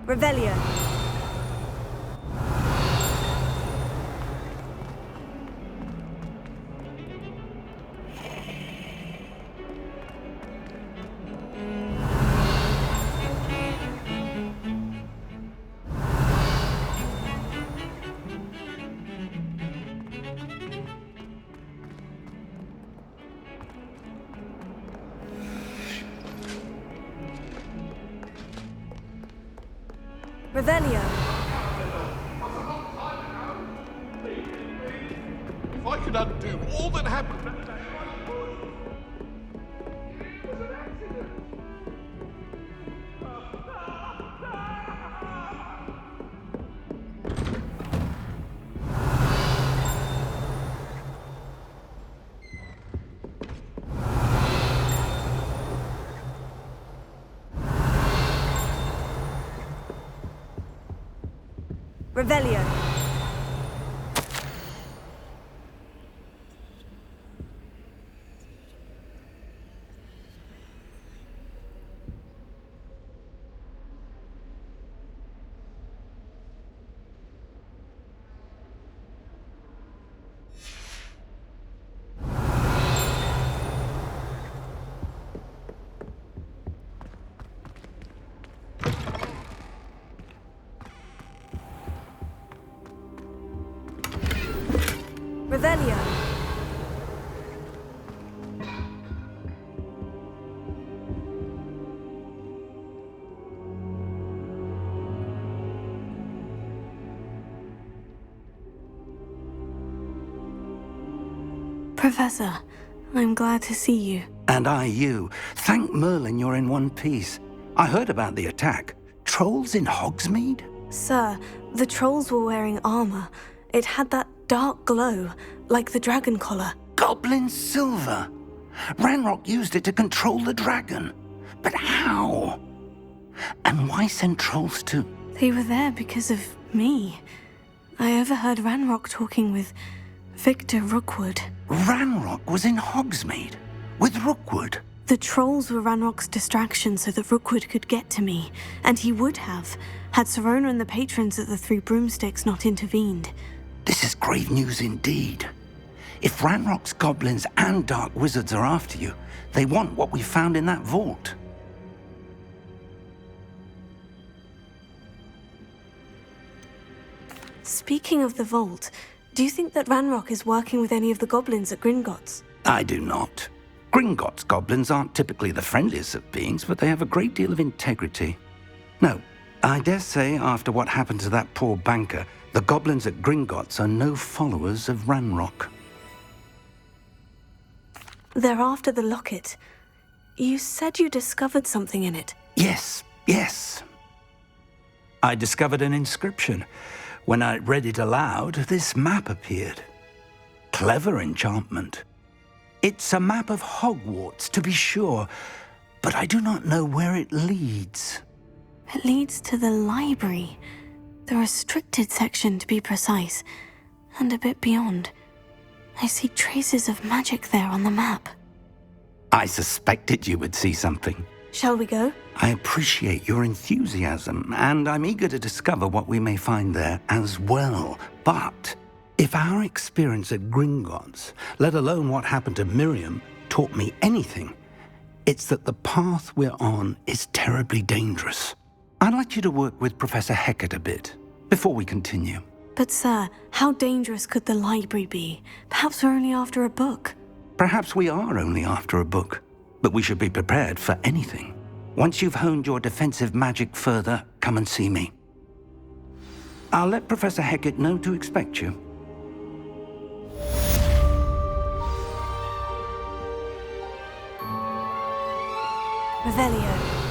Revelio. Revelio. If I could undo all that happened... Revelio. Revelio. Professor, I'm glad to see you. And I you. Thank Merlin you're in one piece. I heard about the attack. Trolls in Hogsmeade? Sir, the trolls were wearing armor. It had that dark glow, like the dragon collar. Goblin silver. Ranrock used it to control the dragon. But how? And why send trolls to... They were there because of me. I overheard Ranrock talking with Victor Rookwood. Ranrock was in Hogsmeade with Rookwood. The trolls were Ranrock's distraction so that Rookwood could get to me, and he would have, had Serona and the patrons at the Three Broomsticks not intervened. This is grave news indeed. If Ranrock's goblins and dark wizards are after you, they want what we found in that vault. Speaking of the vault, do you think that Ranrock is working with any of the goblins at Gringotts? I do not. Gringotts goblins aren't typically the friendliest of beings, but they have a great deal of integrity. No, I dare say after what happened to that poor banker, the goblins at Gringotts are no followers of Ranrock. They're after the locket. You said you discovered something in it. Yes. I discovered an inscription. When I read it aloud, this map appeared. Clever enchantment. It's a map of Hogwarts, to be sure, but I do not know where it leads. It leads to the library. The restricted section, to be precise, and a bit beyond. I see traces of magic there on the map. I suspected you would see something. Shall we go? I appreciate your enthusiasm, and I'm eager to discover what we may find there as well. But if our experience at Gringotts, let alone what happened to Miriam, taught me anything, it's that the path we're on is terribly dangerous. I'd like you to work with Professor Hecat a bit before we continue. But sir, how dangerous could the library be? Perhaps we're only after a book. Perhaps we are only after a book, but we should be prepared for anything. Once you've honed your defensive magic further, come and see me. I'll let Professor Hecat know to expect you. Revelio.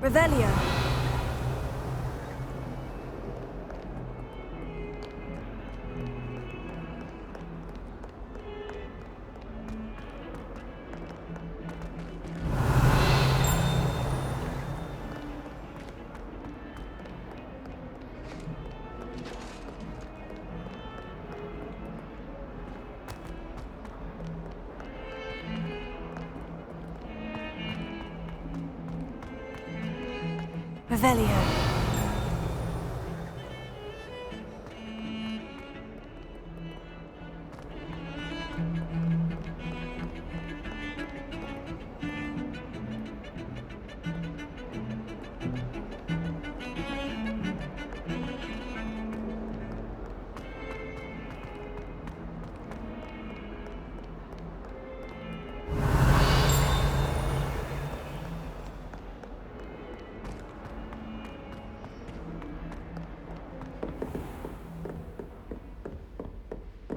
Revelio. Revelio.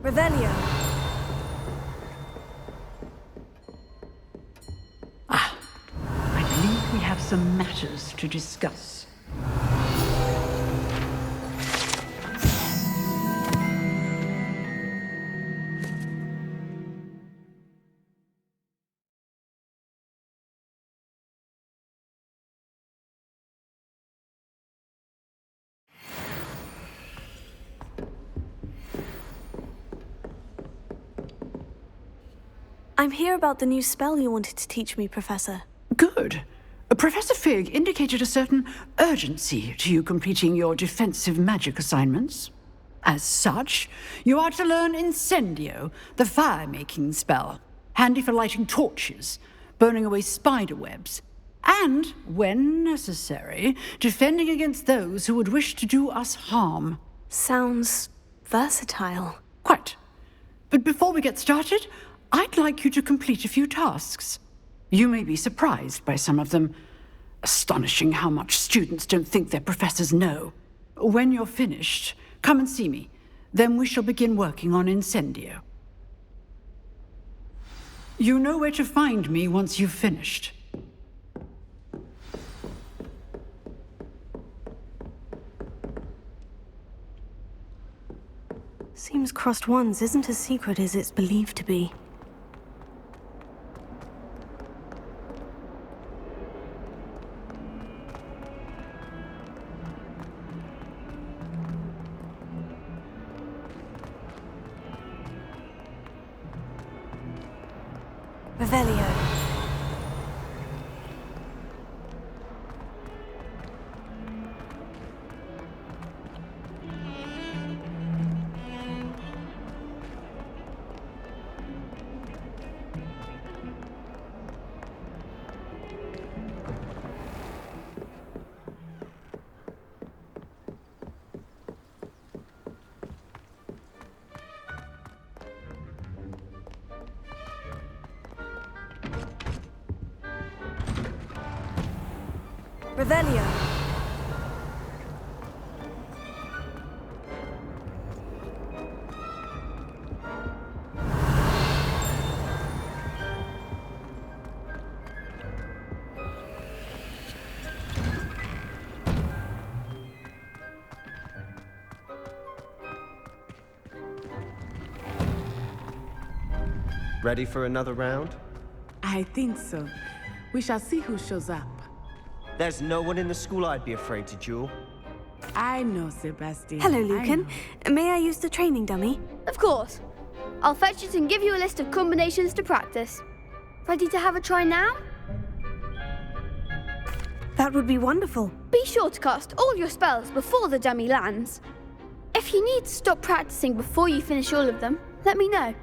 Revelio. I believe we have some matters to discuss. I'm here about the new spell you wanted to teach me, Professor. Good. Professor Fig indicated a certain urgency to you completing your defensive magic assignments. As such, you are to learn Incendio, the fire-making spell, handy for lighting torches, burning away spider webs, and, when necessary, defending against those who would wish to do us harm. Sounds versatile. Quite. But before we get started, I'd like you to complete a few tasks. You may be surprised by some of them. Astonishing how much students don't think their professors know. When you're finished, come and see me. Then we shall begin working on Incendio. You know where to find me once you've finished. Seems crossed ones isn't as secret as it's believed to be. Revelio. Revelio. Ready for another round? I think so. We shall see who shows up. There's no one in the school I'd be afraid to duel. I know, Sebastian. Hello, I Lucan. know. May I use the training dummy? Of course. I'll fetch it and give you a list of combinations to practice. Ready to have a try now? That would be wonderful. Be sure to cast all your spells before the dummy lands. If you need to stop practicing before you finish all of them, let me know.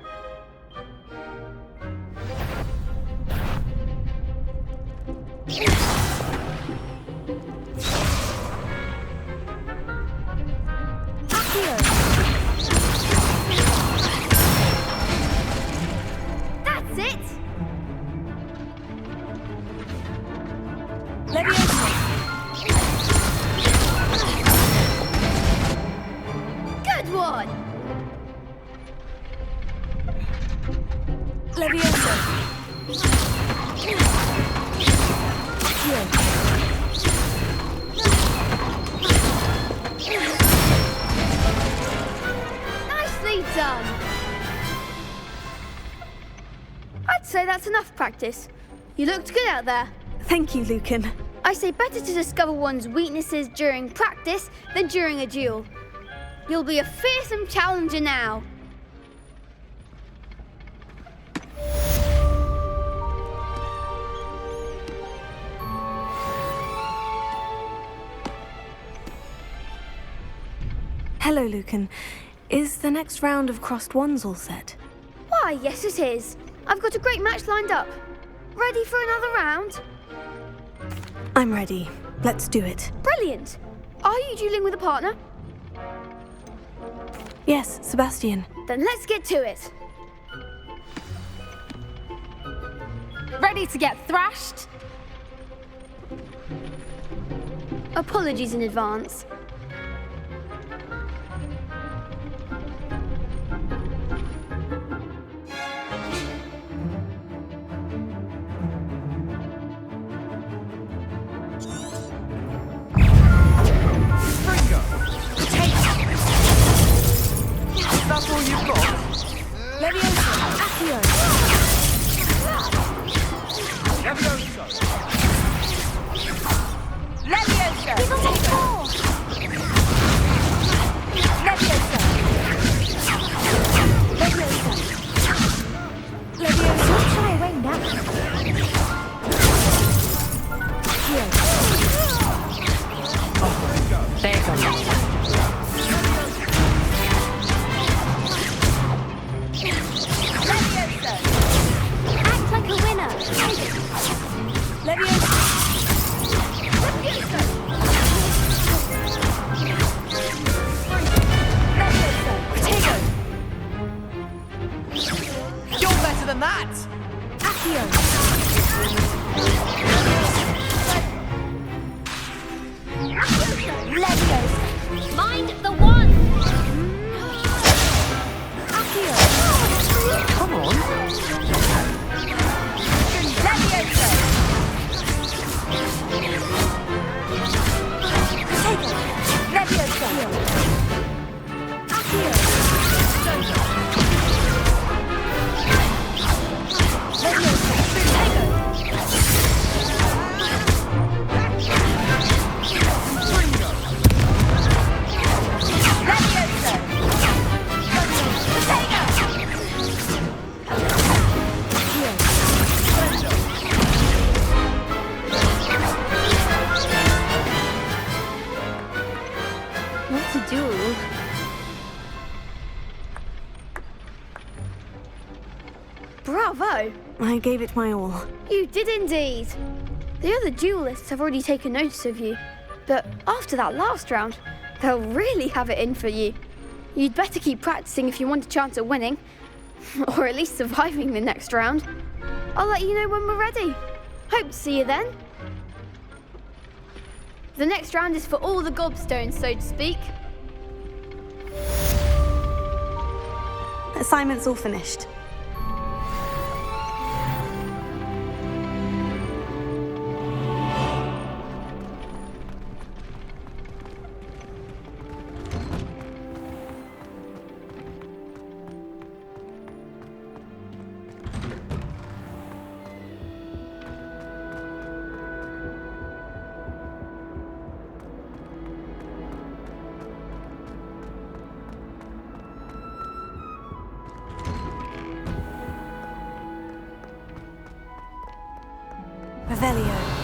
That's it! Good one! say that's enough practice. You looked good out there. Thank you, Lucan. I say better to discover one's weaknesses during practice than during a duel. You'll be a fearsome challenger now. Hello, Lucan. Is the next round of crossed ones all set? Why, yes it is. I've got a great match lined up. Ready for another round? I'm ready. Let's do it. Brilliant. Are you dueling with a partner? Yes, Sebastian. Then let's get to it. Ready to get thrashed? Apologies in advance. That's all you've got? Leviosa! Accio! Levioso! Leviosa! Give us a four! Leviosa! Leviosa! Leviosa! Don't shy away now. Accio! There you go. Leviosa! Act like a winner. Leviosa! Leviosa! Leviosa! Protego! You're better than that! Accio! Leviosa! Mind the one! Accio! Come on! Leviosa! Protego! Leviosa! Accio! Leviosa! Protego! Leviosa! What's a duel? Bravo! I gave it my all. You did indeed. The other duelists have already taken notice of you, but after that last round, they'll really have it in for you. You'd better keep practicing if you want a chance at winning, or at least surviving the next round. I'll let you know when we're ready. Hope to see you then. The next round is for all the gobstones, so to speak. Assignment's all finished. Revelio.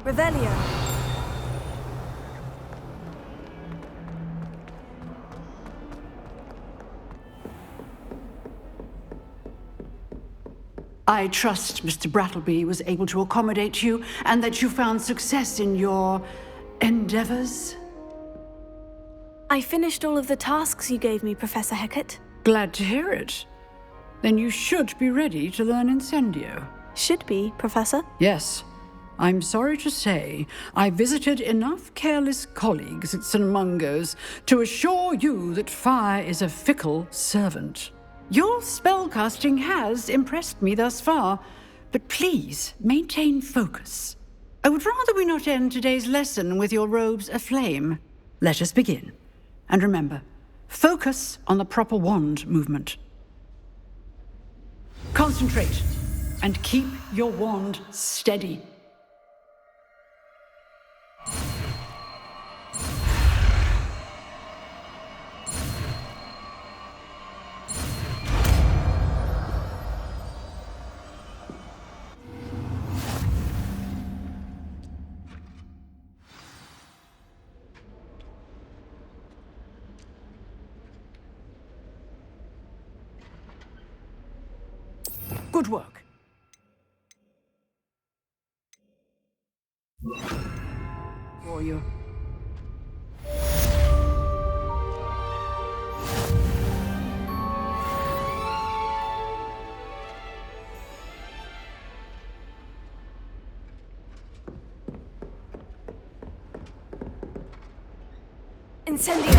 Revelio. I trust Mr. Brattleby was able to accommodate you and that you found success in your endeavors. I finished all of the tasks you gave me, Professor Hecat. Glad to hear it. Then you should be ready to learn Incendio. Should be, Professor. Yes. I'm sorry to say, I visited enough careless colleagues at St. Mungo's to assure you that fire is a fickle servant. Your spellcasting has impressed me thus far, but please maintain focus. I would rather we not end today's lesson with your robes aflame. Let us begin. And remember, focus on the proper wand movement. Concentrate, and keep your wand steady. Good work. For you. Incendio!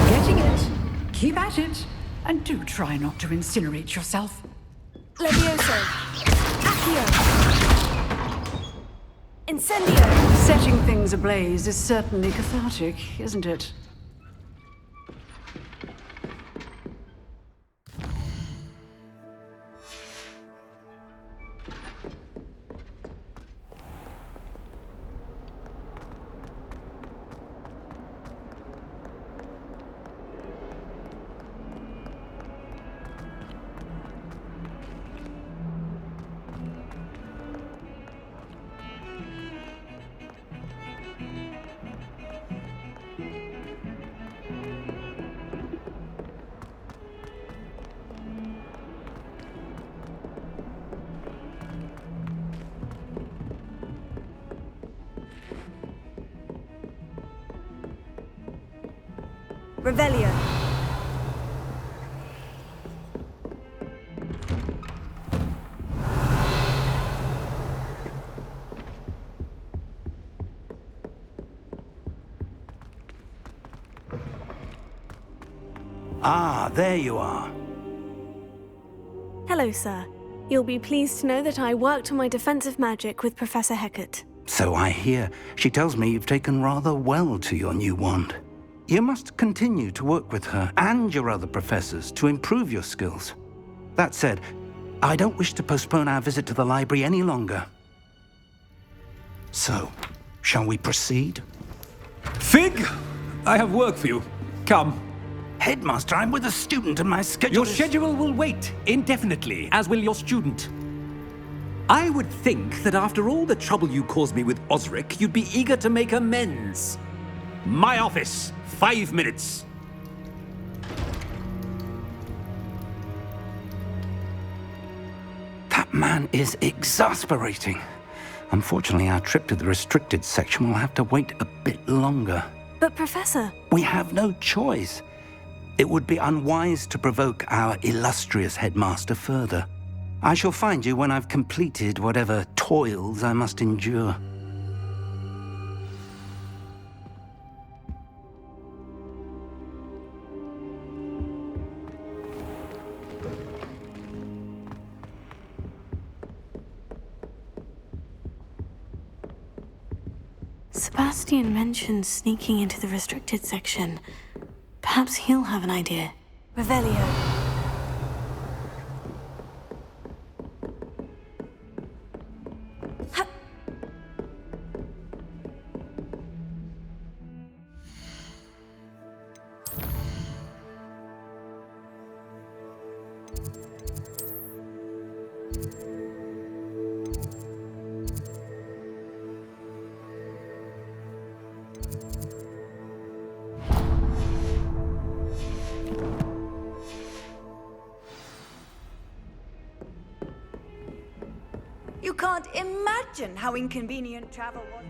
Getting it. Keep at it. And do try not to incinerate yourself. Levioso! Accio! Incendio! Setting things ablaze is certainly cathartic, isn't it? Revelio. Ah, there you are. Hello, sir. You'll be pleased to know that I worked on my defensive magic with Professor Hecat. So I hear. She tells me you've taken rather well to your new wand. You must continue to work with her and your other professors to improve your skills. That said, I don't wish to postpone our visit to the library any longer. So, shall we proceed? Fig! I have work for you. Come. Headmaster, I'm with a student and my schedule Your is... schedule will wait indefinitely, as will your student. I would think that after all the trouble you caused me with Osric, you'd be eager to make amends. My office, 5 minutes. That man is exasperating. Unfortunately, our trip to the restricted section will have to wait a bit longer. But, Professor... We have no choice. It would be unwise to provoke our illustrious headmaster further. I shall find you when I've completed whatever toils I must endure. Sebastian mentioned sneaking into the restricted section. Perhaps he'll have an idea. Revelio. You can't imagine how inconvenient travel was.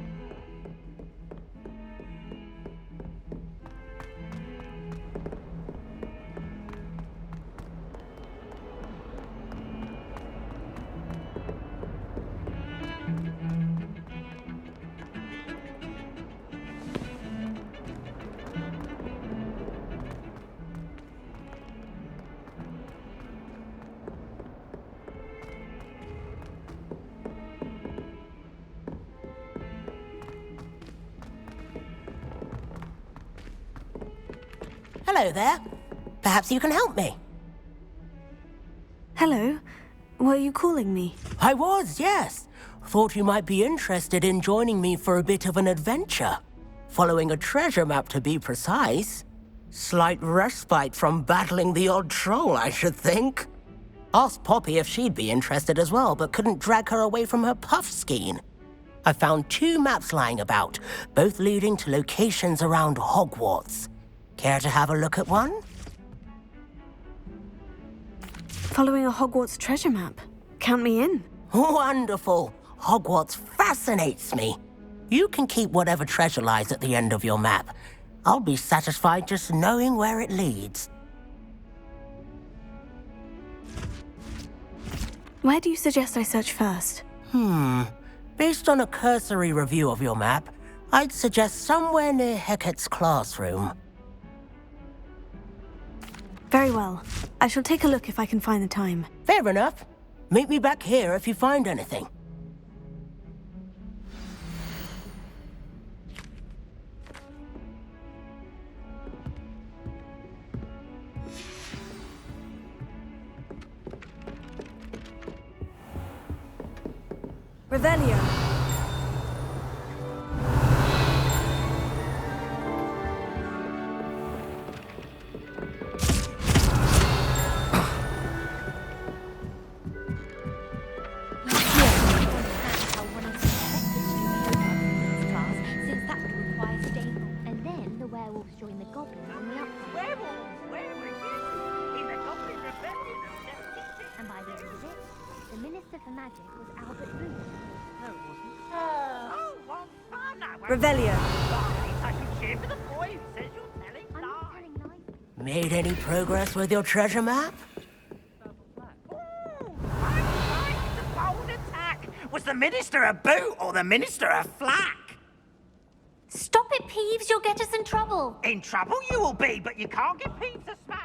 Hello there. Perhaps you can help me. Hello. Were you calling me? I was, yes. Thought you might be interested in joining me for a bit of an adventure. Following a treasure map, to be precise. Slight respite from battling the odd troll, I should think. Asked Poppy if she'd be interested as well, but couldn't drag her away from her puff skein. I found 2 maps lying about, both leading to locations around Hogwarts. Care to have a look at one? Following a Hogwarts treasure map. Count me in. Wonderful. Hogwarts fascinates me. You can keep whatever treasure lies at the end of your map. I'll be satisfied just knowing where it leads. Where do you suggest I search first? Based on a cursory review of your map, I'd suggest somewhere near Hecat's classroom. Very well. I shall take a look if I can find the time. Fair enough. Meet me back here if you find anything. Revelio. Revelio. Made any progress with your treasure map? Bold attack! Was the Minister a boot or the Minister a flack? Stop it, Peeves. You'll get us in trouble. In trouble you will be, but you can't get Peeves a smack.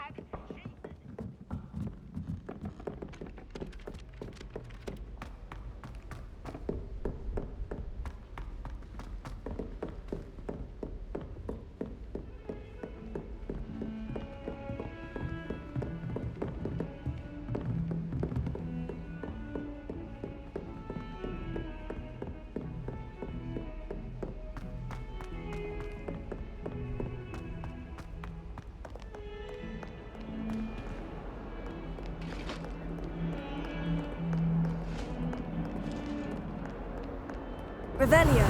Revelio.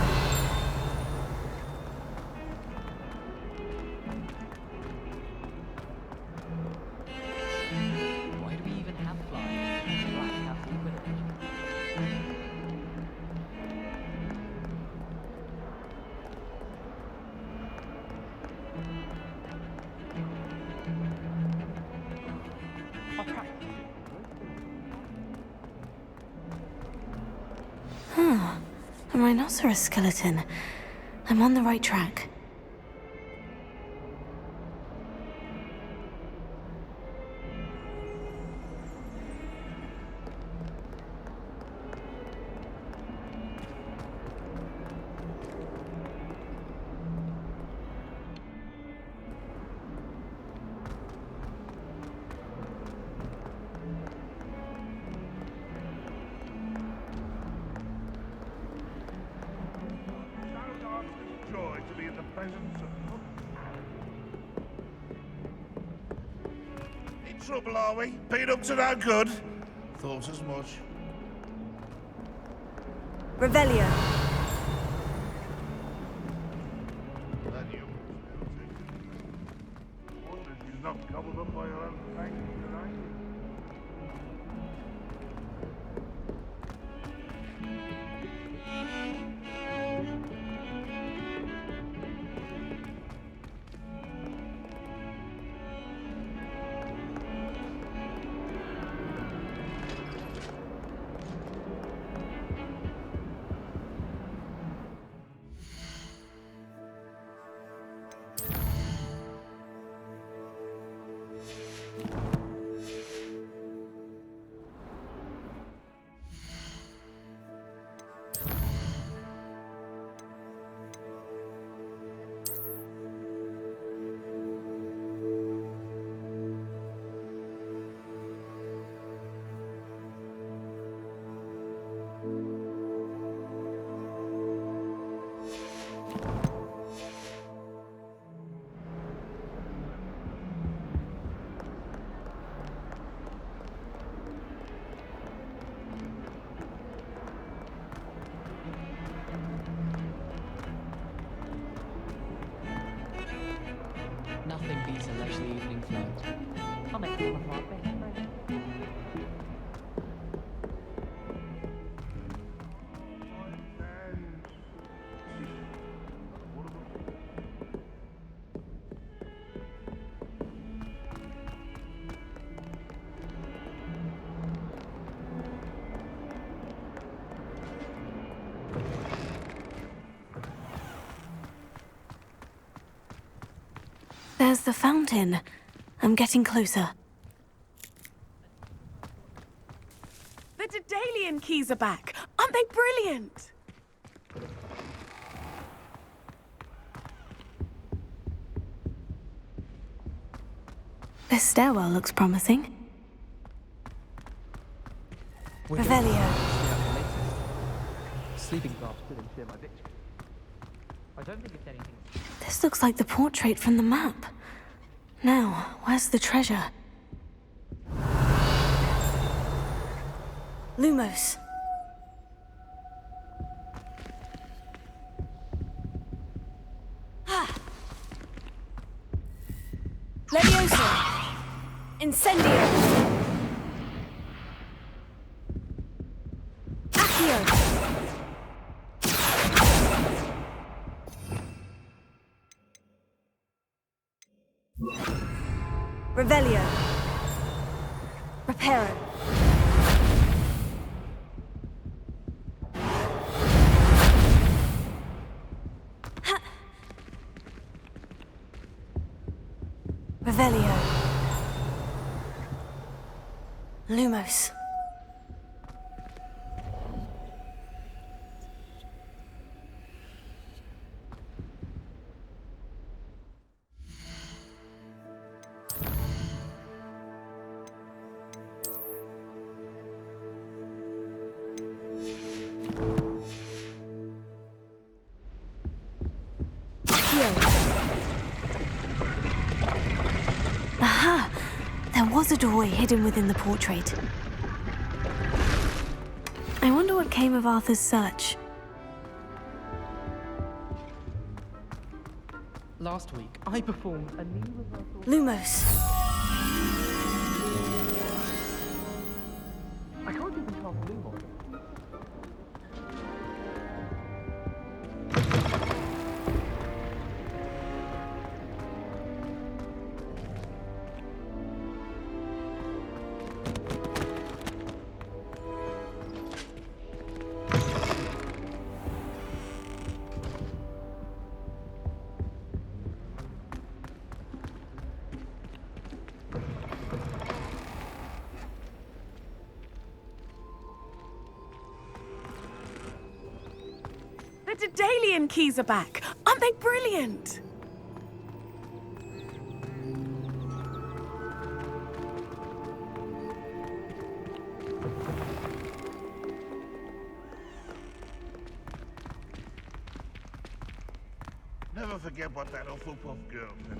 Why do we even have flies? Right, have to equip A rhinoceros skeleton. I'm on the right track. Joy to be in the presence of... In trouble, are we? Been up to no good? Thought as much. Revelio. Then you... Wonder she's not gobbled up by her own tank tonight. make some of our best friends. There's the fountain. I'm getting closer. The Daedalian keys are back. Aren't they brilliant? This stairwell looks promising. Revelio. Sleeping drafts couldn't share my victory. I don't think it's anything. This looks like the portrait from the map. Now, where's the treasure? Lumos. Leviosa! Incendio! Accio! Revelio! Reparo! Revelio. Lumos. Aha! There was a doorway hidden within the portrait. I wonder what came of Arthur's search. Last week, I performed a knee reversal. Lumos. I can't even tell Lumos. The Daedalian keys are back. Aren't they brilliant? Never forget what that Hufflepuff girl said.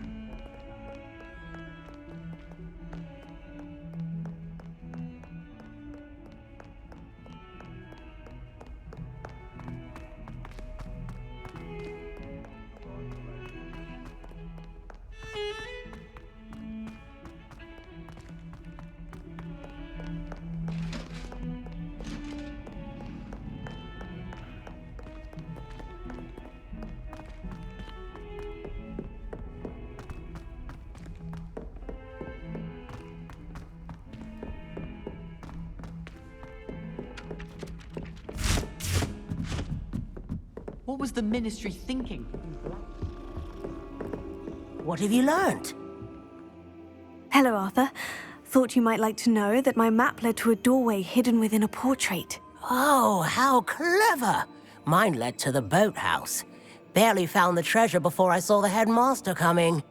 What was the Ministry thinking? What have you learnt? Hello, Arthur. Thought you might like to know that my map led to a doorway hidden within a portrait. Oh, how clever! Mine led to the boathouse. Barely found the treasure before I saw the headmaster coming.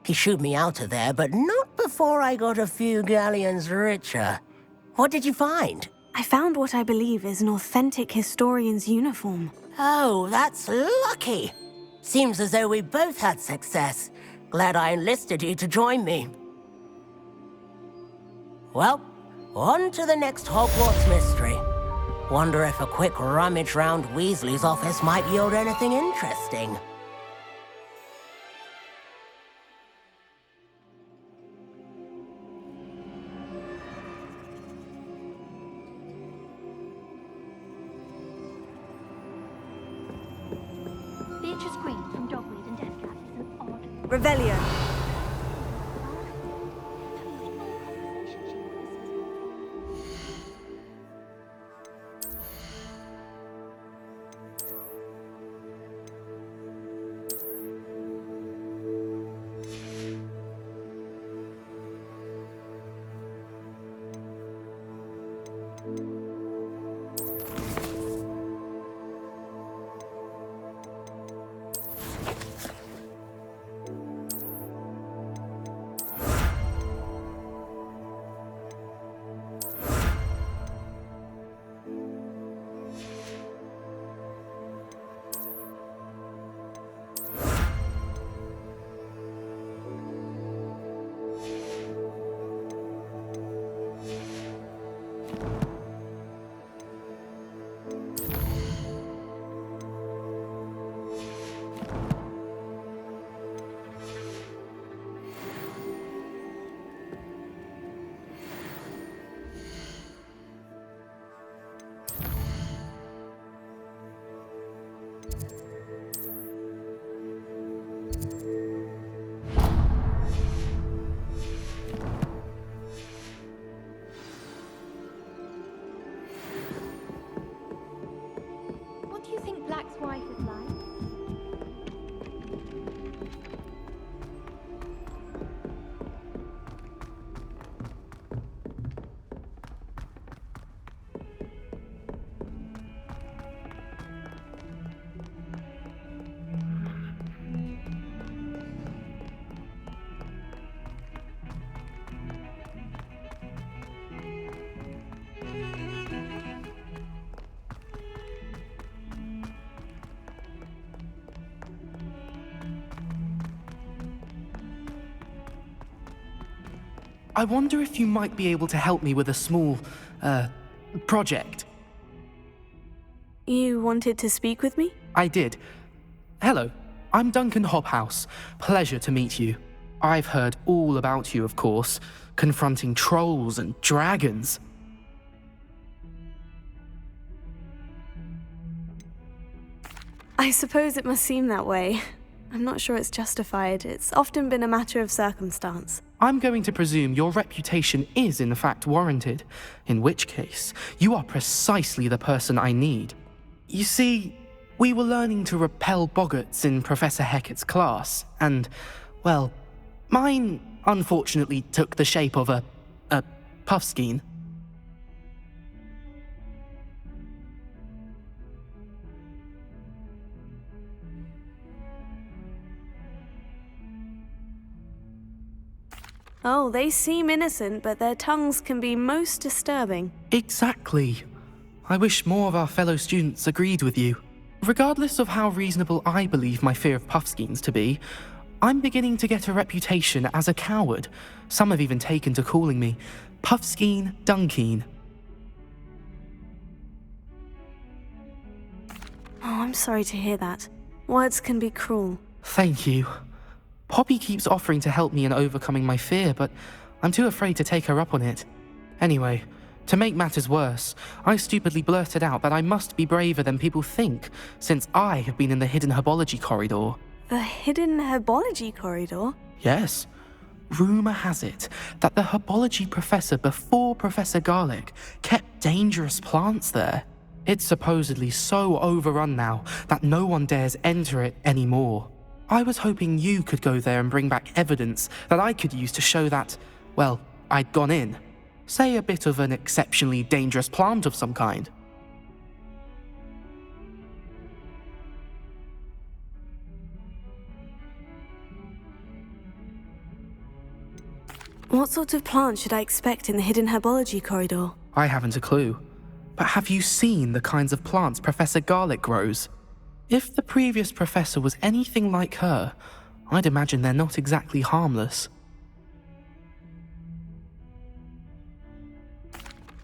He shooed me out of there, but not before I got a few galleons richer. What did you find? I found what I believe is an authentic historian's uniform. Oh, that's lucky. Seems as though we both had success. Glad I enlisted you to join me. Well, on to the next Hogwarts mystery. Wonder if a quick rummage round Weasley's office might yield anything interesting. Beatrice Green from Dogweed and Deathcap is an odd... Revelio. What do you think Black's wife is like? I wonder if you might be able to help me with a small, project. You wanted to speak with me? I did. Hello, I'm Duncan Hobhouse. Pleasure to meet you. I've heard all about you, of course, confronting trolls and dragons. I suppose it must seem that way. I'm not sure it's justified. It's often been a matter of circumstance. I'm going to presume your reputation is in fact warranted, in which case, you are precisely the person I need. You see, we were learning to repel boggarts in Professor Hecat's class, and, well, mine unfortunately took the shape of a puffskein. Oh, they seem innocent, but their tongues can be most disturbing. Exactly. I wish more of our fellow students agreed with you. Regardless of how reasonable I believe my fear of puffskeins to be, I'm beginning to get a reputation as a coward. Some have even taken to calling me Puffskeen Dunkeen. Oh, I'm sorry to hear that. Words can be cruel. Thank you. Poppy keeps offering to help me in overcoming my fear, but I'm too afraid to take her up on it. Anyway, to make matters worse, I stupidly blurted out that I must be braver than people think, since I have been in the hidden herbology corridor. The hidden herbology corridor? Yes. Rumour has it that the herbology professor before Professor Garlic kept dangerous plants there. It's supposedly so overrun now that no one dares enter it anymore. I was hoping you could go there and bring back evidence that I could use to show that, well, I'd gone in. Say a bit of an exceptionally dangerous plant of some kind. What sort of plant should I expect in the hidden herbology corridor? I haven't a clue. But have you seen the kinds of plants Professor Garlic grows? If the previous professor was anything like her, I'd imagine they're not exactly harmless.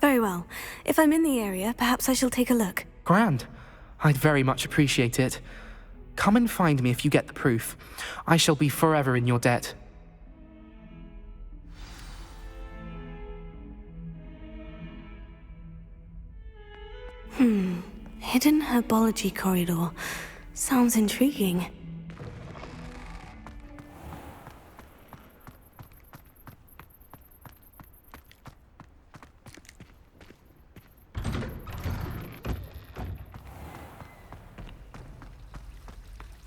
Very well. If I'm in the area, perhaps I shall take a look. Grand. I'd very much appreciate it. Come and find me if you get the proof. I shall be forever in your debt. Hidden herbology corridor. Sounds intriguing.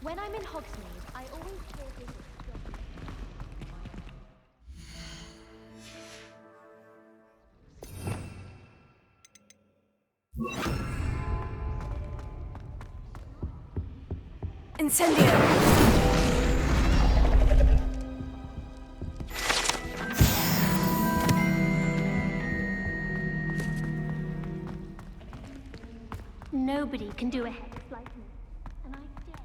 When I'm in Hogsmeade, I always hear this. Incendio! Nobody can do a hex like me, and I dare.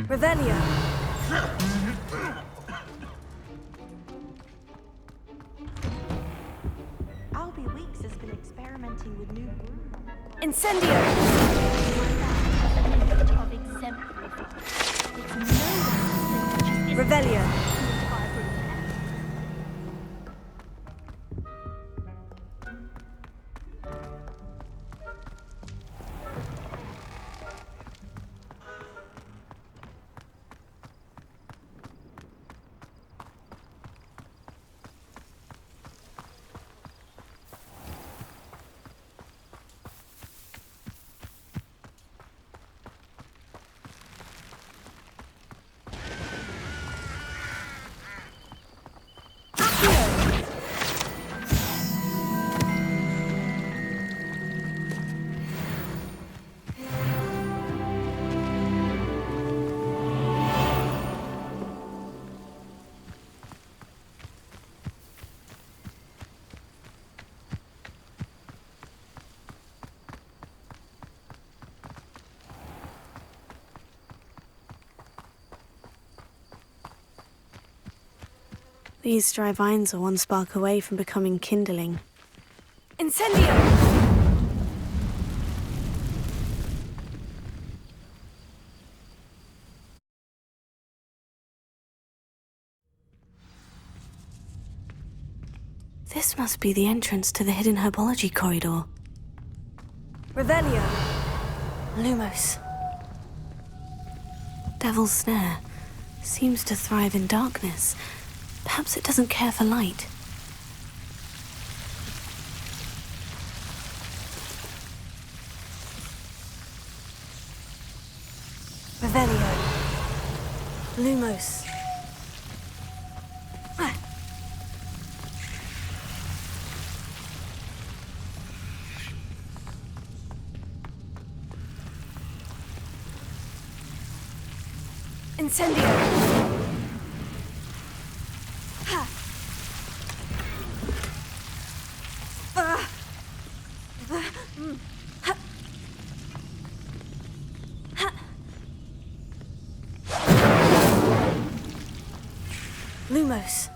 Revelio! Albie Weeks has been experimenting with new brews. Incendio! Of exemplary fire. It's no one's just Revelio! These dry vines are one spark away from becoming kindling. Incendio! This must be the entrance to the hidden herbology corridor. Revelio! Lumos. Devil's Snare. Seems to thrive in darkness. Perhaps it doesn't care for light. Revelio! Lumos! Incendio! Lumos.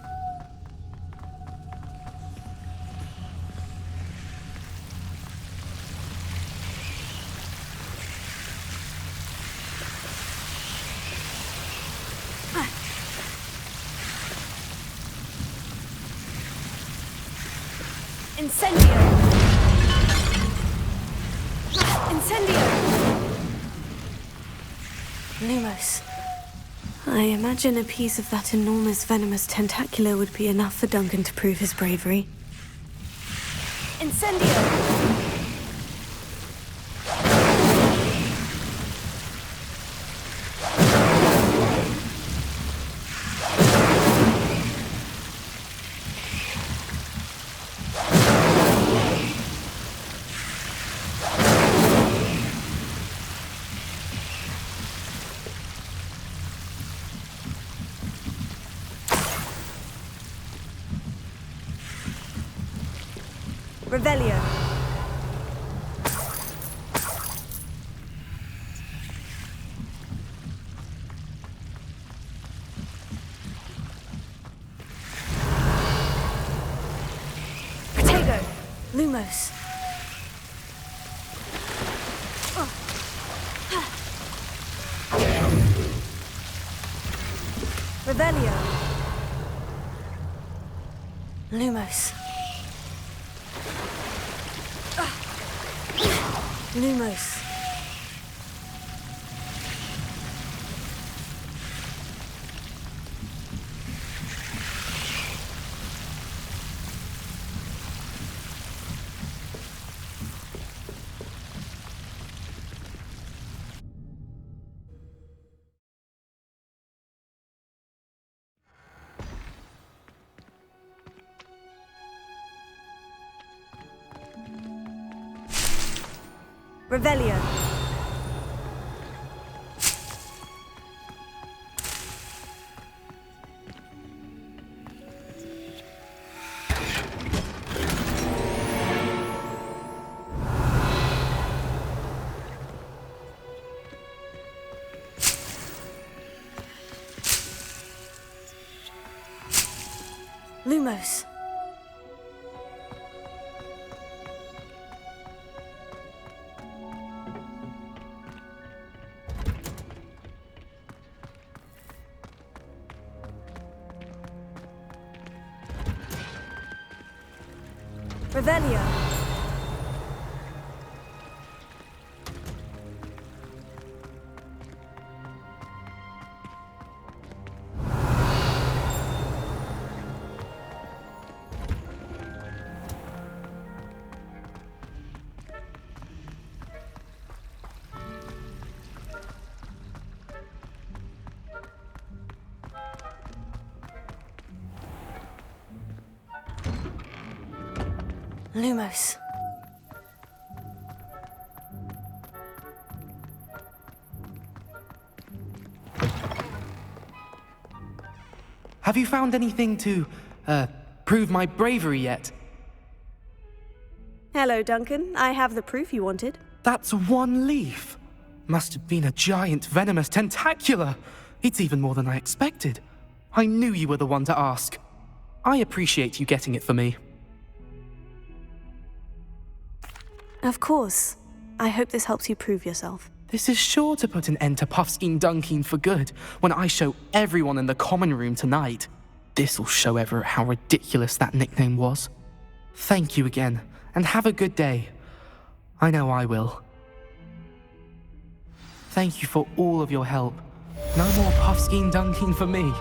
Incendio! Incendio! Lumos. I imagine a piece of that enormous venomous tentacular would be enough for Duncan to prove his bravery. Incendio! Revelio. Protego. Lumos. Revelio. Lumos. Lumos. Revelio. Lumos. Revelio. Lumos. Have you found anything to, prove my bravery yet? Hello, Duncan. I have the proof you wanted. That's one leaf. Must have been a giant venomous tentacula. It's even more than I expected. I knew you were the one to ask. I appreciate you getting it for me. Of course. I hope this helps you prove yourself. This is sure to put an end to Puffskein Dunkin for good when I show everyone in the common room tonight. This'll show Everett how ridiculous that nickname was. Thank you again, and have a good day. I know I will. Thank you for all of your help. No more Puffskein Dunkin for me.